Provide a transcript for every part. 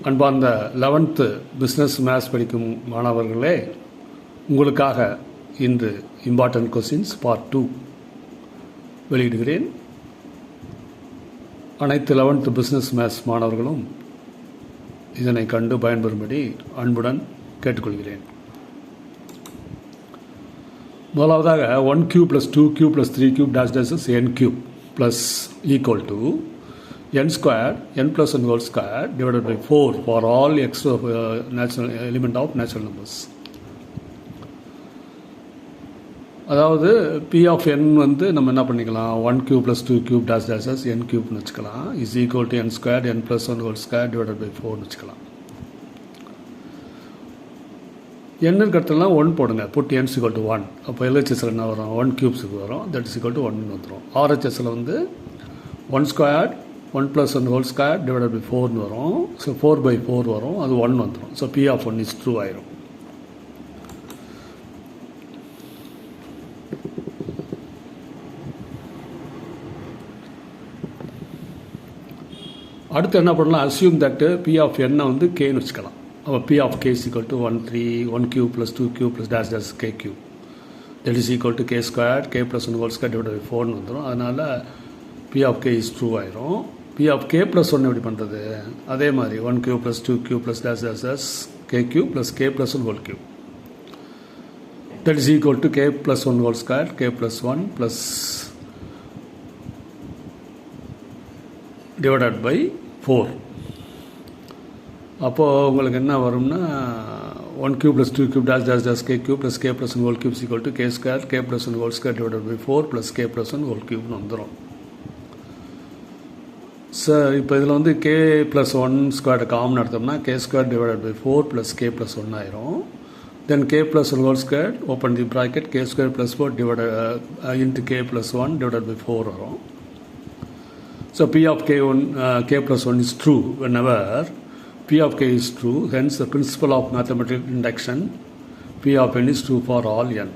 அன்பார்ந்த 11th business maths படிக்கும் மாணவர்களே, உங்களுக்காக இன்று இம்பார்ட்டன்ட் கொஸ்டின்ஸ் பார்ட் 2 வெளியிடுகிறேன். அனைத்து 11th பிஸ்னஸ் மேத்ஸ் மாணவர்களும் இதனை கண்டு பயன்பெறும்படி அன்புடன் கேட்டுக்கொள்கிறேன். முதலாவதாக 1³ + 2³ + 3³ - n³ plus equal to n squared n plus 1 whole square divided by 4 for all x of natural element of natural numbers. அதாவது p of n வந்து நம்ம என்ன பண்ணிக்கலாம், 1³ + 2³ n³ வச்சுக்கலாம், is equal to n squared n plus 1 whole square divided by 4 வச்சுக்கலாம். n கட்டலாம் 1 போடுங்க, put n equal to 1. அப்போ LHSல என்ன வரும், 1³ வரும், that is equal to 1 வந்துடும். RHSல வந்து 1 squared 1 plus 1 whole square divided by 4 வரும். ஸோ 4/4 வரும், அது 1 வந்துடும். So P of 1 is true ஆயிரும். அடுத்து என்ன பண்ணலாம், assume that P of n வந்து Kன்னு வச்சுக்கலாம். அப்போ P of K is equal to 1³ + 2³ + -k³ that is equal to k squared k plus 1 whole square divided by 4 வந்துடும். அதனால் P of K is true ஆயிரும். P of K plus 1 எப்படி பண்ணுறது, அதே மாதிரி 1³ + 2³ + -k³ + k plus 1 whole cube that is equal to k plus 1 whole square k plus 1 plus divided by 4. அப்போது உங்களுக்கு என்ன வரும்னா 1³ + 2³ -k³ + k plus 1 whole cube is equal to k square k plus 1 whole square divided by 4 plus k plus 1 whole cube வந்துடும். Sir இப்போ இதில் வந்து k plus 1 squared common எடுத்தோம்னா k square divided by 4 plus k plus 1 ஆயிரும். தென் k plus 1 whole square open the bracket k square plus 4 divided into k plus 1 divided by 4 வரும். So P of k plus 1 is true whenever P of k is true, hence the principle of mathematical induction P of n is true for all n.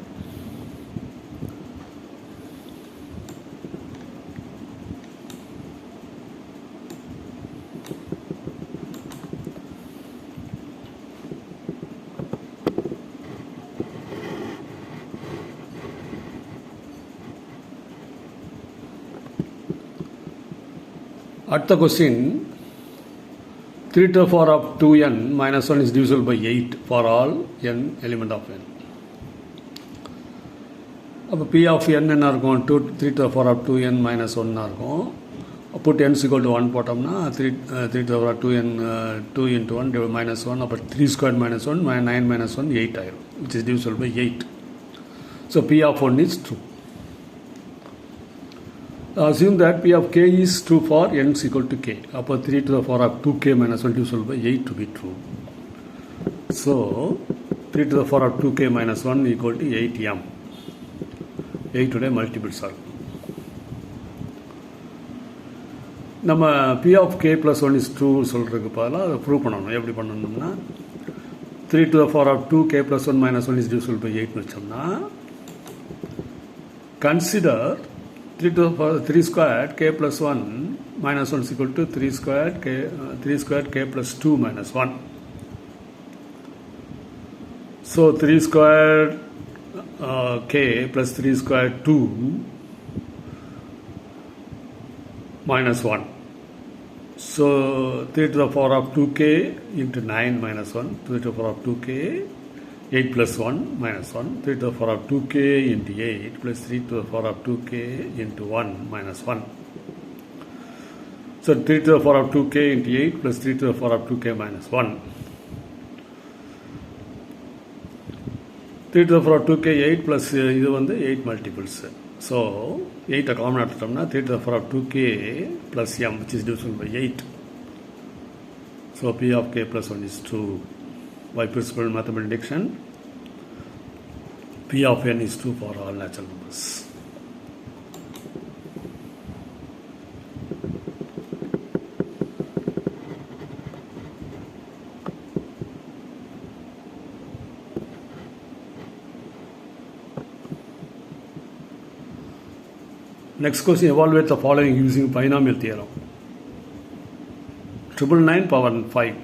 அடுத்த question, 3⁴ of 2n minus 1 is divisible by 8 for all n element of n. அப்போ P of n என்ன இருக்கும், 3⁴ of 2n minus 1 இருக்கும். Put n equal to 1 போட்டோம்னா 3⁴ of 2n 2 into 1 minus 1, அப்போ 3 squared minus 1 9 minus 1 8 ஆயிரும், which is divisible by 8. So P of 1 is true. Assume that P of k is true for n is equal to k. அப்போ 3⁴ of 2k minus 1 divisible by 8 to be true. So 3⁴ of 2k minus 1 equal to 8m. 8 உடைய multiples ஆகும். நம்ம P of k plus 1 is true சொல்கிறதுக்கு பதிலாக அதை prove பண்ணணும். எப்படி பண்ணணும்னா 3⁴ of 2k plus 1 minus 1 is divisible by 8 வச்சோம்னா, consider 3 squared k plus 1 minus 1 is equal to 3 squared k plus 2 minus 1. So 3 squared k plus 3 squared 2 minus 1. So 3⁴ of 2k into 9 minus 1, 3⁴ of 2k 8 plus 1 minus 1, 3⁴ of 2k into 8 plus 3⁴ of 2k into 1 minus 1. So 3⁴ of 2k into 8 plus 3⁴ of 2k minus 1. 3⁴ of 2k 8 plus இது வந்து 8 multiples. So 8 common எடுத்துட்டோம்னா 3⁴ of 2k plus m which is divisible by 8. So P of k plus 1 is true. By principle mathematical induction, P of n is true for all natural numbers. Next question, evaluate the following using binomial theorem. 999 power 5.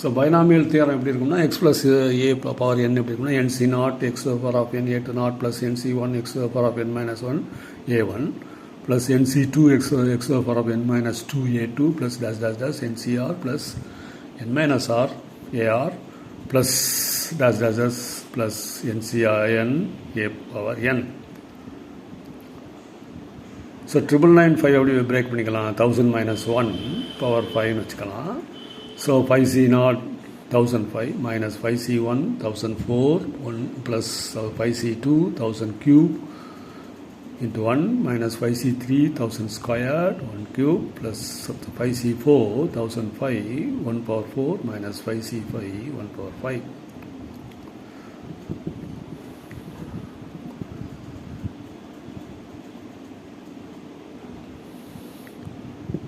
So binomial theorem எப்படி இருக்கும்னா x plus a power n எப்படி இருக்கும்னா n C nought x power of n a to nought plus n C one x power of n minus one a one plus n C two x power of n minus two a two plus dash dash dash n C r plus n minus r a r plus dash dash dash plus n C r n a power n. So 995 அப்படி break பண்ணிக்கலாம். 1000 minus 1 power 5ன்னு வச்சுக்கலாம். So 5C0 1005 minus 5C1 1004 1 plus 5C2 1000 cube into 1 minus 5C3 1000 squared 1 cube plus 5C4 1005 1 power 4 minus 5C5 1 power 5.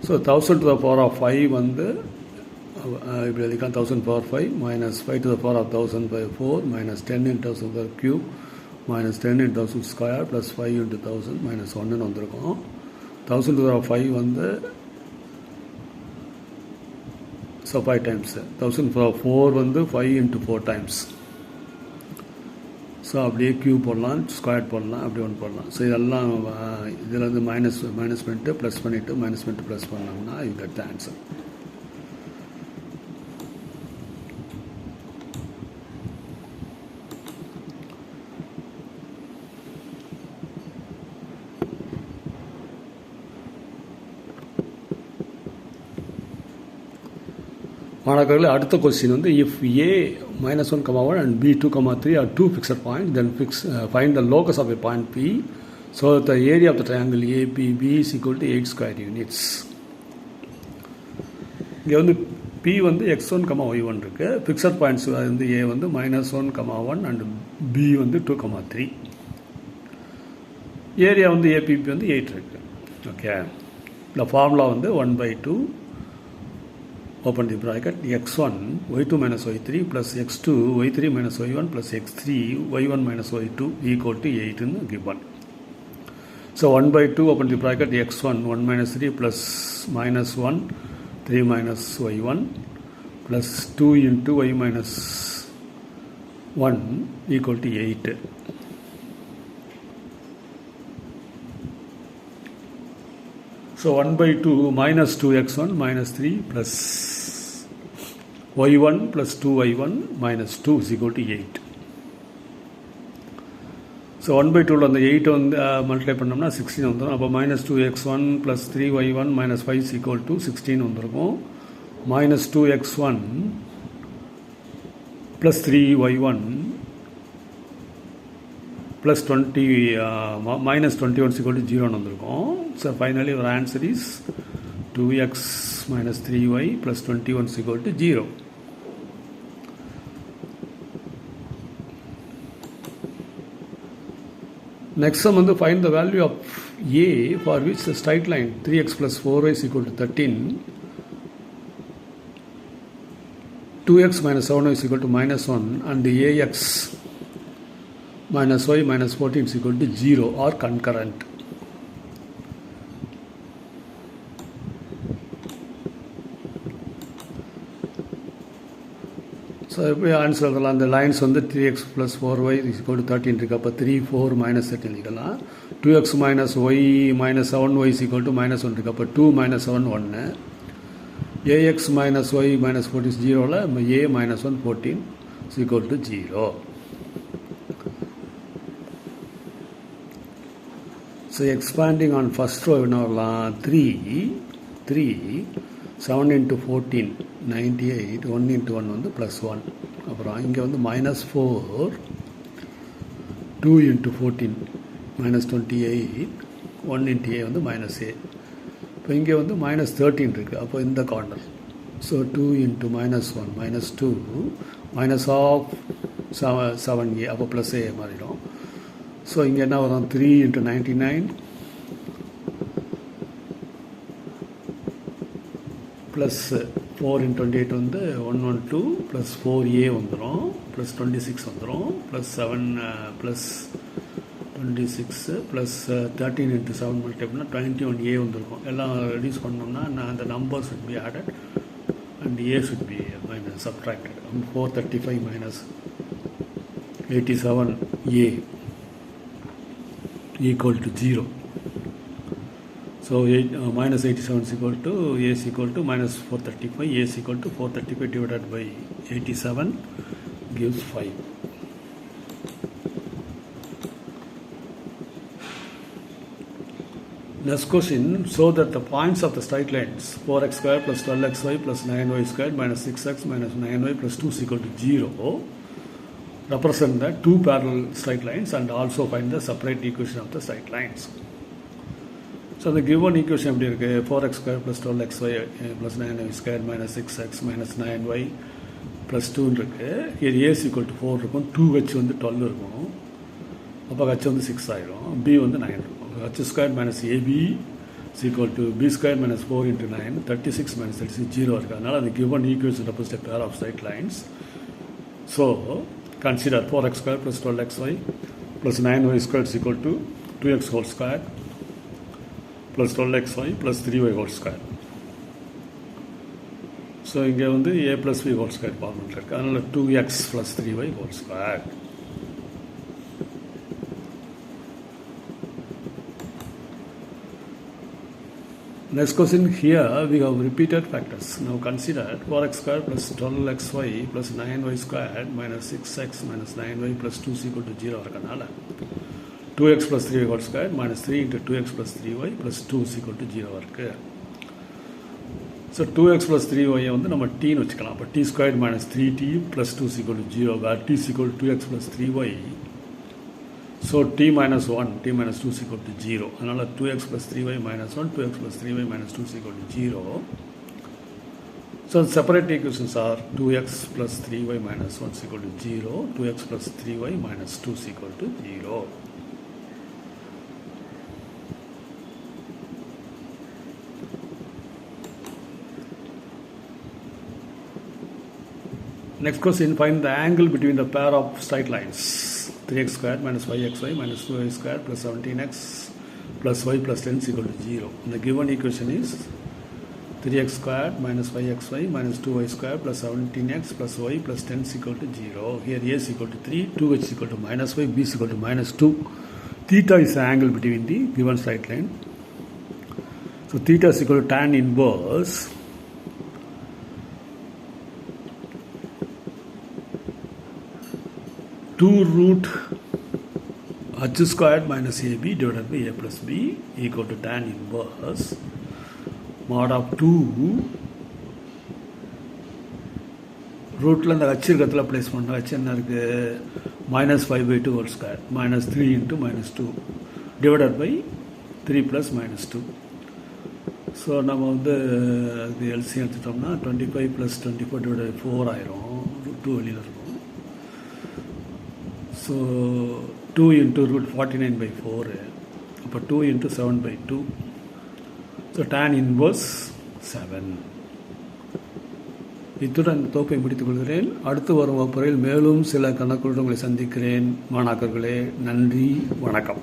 So 1000 to the power of 5 வந்து இப்படி எழுதிக்கலாம். 1000 power 5 minus 5 to the power of 1000 by 4 minus 10 into 1000 power cube minus 10 into 1000 square plus 5 into 1000 minus 1ன்னு வந்திருக்கும். 1000 to the power of 5 வந்து so 5 times 1000 power 4 வந்து 5 into 4 times. So அப்படியே cube போடலாம், square போடலாம், அப்படி ஒன்று போடலாம். ஸோ இதெல்லாம் இதில் வந்து மைனஸ் பண்ணிட்டு ப்ளஸ் பண்ணிவிட்டு மைனஸ் பண்ணிட்டு ப்ளஸ் பண்ணோம்னா யூ கெட் த ஆன்சர். மாணவர்களே, அடுத்த கொஸ்டின் வந்து if A -1, 1 and B 2, 3 are two fixed points, then find the locus of a point P. So the area of the triangle APB is equal to 8 square units. இங்கே வந்து P வந்து x1, y1 இருக்கு. Fixed points வந்து A வந்து -1, 1 and B வந்து 2, 3. Area வந்து APB வந்து 8 இருக்கு. ஓகே, இந்த ஃபார்முலா வந்து 1/2 open the bracket x1 y2 minus y3 plus x2 y3 minus y1 plus x3 y1 minus y2 equal to 8 in given. So 1/2 open the bracket x1 1 minus 3 plus minus 1 3 minus y1 plus 2 into y minus 1 equal to 8. So 1/2 minus 2x1 minus 3 plus y1 plus 2y1 minus 2 is equal to 8. So 1/2 அந்த 8 வந்து multiply பண்ணோம்னா 16 வந்துடும். அப்போ minus 2x1 plus 3y1 minus 5 is equal to 16 வந்திருக்கும். minus 2x1 plus 3y1 plus 20 minus 21 is equal to 0 வந்திருக்கும். So finally our answer is 2x minus 3y plus 21 is equal to 0. Next sum வந்து find the value of A for which the straight line 3x plus 4y is equal to 13, 2x minus 7y is equal to -1 and the ax minus y minus 14 is equal to 0 are concurrent. So எப்படி answer எழுதலாம்? அந்த lines வந்து 3x plus 4y is equal to 13 இருக்குது. அப்போ 3, 4, -13 எழுதிக்கலாம். 2x minus y minus 7y is equal to -1 இருக்குது. அப்போ 2 minus 7 1. ax minus y minus 14 is 0ல a minus 1 14 is equal to 0. So expanding on first row என்ன வரலாம்? 3 7 into 14 98 1 into 1 வந்து +1. அப்புறம் இங்கே வந்து -4 2 into 14 -28 1 into a வந்து -a. இப்போ இங்கே வந்து -13 இருக்குது. அப்போ இந்த corner. So 2 into -1 -2 minus of 7a, அப்போ +a மாறிடும். ஸோ இங்கே என்ன வரும்? 3 into 99 ப்ளஸ் 4 into 28 வந்து 112 ப்ளஸ் 4a வந்துடும் ப்ளஸ் 26 வந்துடும் plus 7 plus 26 plus 13 into 7 multiply பண்ணால் 21a வந்துருக்கும். எல்லாம் ரெடியூஸ் பண்ணோம்னா அந்த numbers would be added and A should be minus subtracted. 435 minus 87A equal to 0. So minus 87 is equal to A is equal to minus 435. A is equal to 435 divided by 87 gives 5. Next question, show that the points of the straight lines 4x squared plus 12xy plus 9y squared minus 6x minus 9y plus 2 is equal to 0 represent the two parallel straight lines and also find the separate equation of the straight lines. So the given equation 4x squared plus 12xy plus 9y squared minus 6x minus 9y plus 2 here A is equal to 4 2h வந்து 12 இருக்கும் அப்போ h வந்து 6 ஆயிரும் b வந்து 9 இருக்கும் h squared minus ab is equal to b squared minus 4 into 9 36 minus 36 0 இருக்கு அதனால the given equation represents a pair of straight lines. So consider 4x squared plus 12xy plus 9y squared is equal to 2x whole squared plus 12xy plus 3y whole square. So இங்கே வந்து a plus b whole square ஃபார்மெட்டில் இருக்குது அதனால் 2x plus 3y whole square. Next question, here we have repeated factors. Now consider 4x squared plus 12xy plus 9y squared minus 6x minus 9y plus 2 is equal to 0 இருக்கனால 2x plus 3y whole squared minus 3 into 2x plus 3y plus 2 is equal to 0 இருக்கு. So 2x plus 3y வந்து நம்ம t னு வச்சுக்கலாம். அப்போ t squared minus 3t plus 2 is equal to 0 where t is equal to 2x plus 3y. So t minus 1, t minus 2 is equal to 0. அதனால 2x plus 3y minus 1, 2x plus 3y minus 2 is equal to 0. So the separate equations are 2x plus 3y minus 1 is equal to 0, 2x plus 3y minus 2 is equal to 0. Next question, find the angle between the pair of straight lines 3x squared minus 5xy minus 2y squared plus 17x plus y plus 10 is equal to 0. And the given equation is 3x squared minus 5xy minus 2y squared plus 17x plus y plus 10 is equal to 0. Here a is equal to 3, 2h is equal to minus y, b is equal to minus 2. Theta is the angle between the given straight line. So theta is equal to tan inverse 2 root h squared minus ab divided by a plus b equal to tan inverse mod of 2 ரூட்டில் இந்த h இருக்கிறதுல place பண்ணுறோம் h என்ன இருக்குது minus 5 by 2 whole square minus 3 into minus 2 divided by 3 plus minus 2. So நம்ம வந்து அது எல்சியம் எடுத்துட்டோம்னா 25 plus 24 divided by 4 ஆயிரும் 2 வெளியில் இருக்கும். So 2 into root 49 by 4 அப்போ 2 into 7 by 2. So tan inverse 7. இத்துடன் இந்த தொகுப்பை முடித்துக் கொள்கிறேன். அடுத்து வரும் வகுப்பறையில் மேலும் சில கணக்குடன் உங்களை சந்திக்கிறேன். மாணாக்கர்களே, நன்றி, வணக்கம்.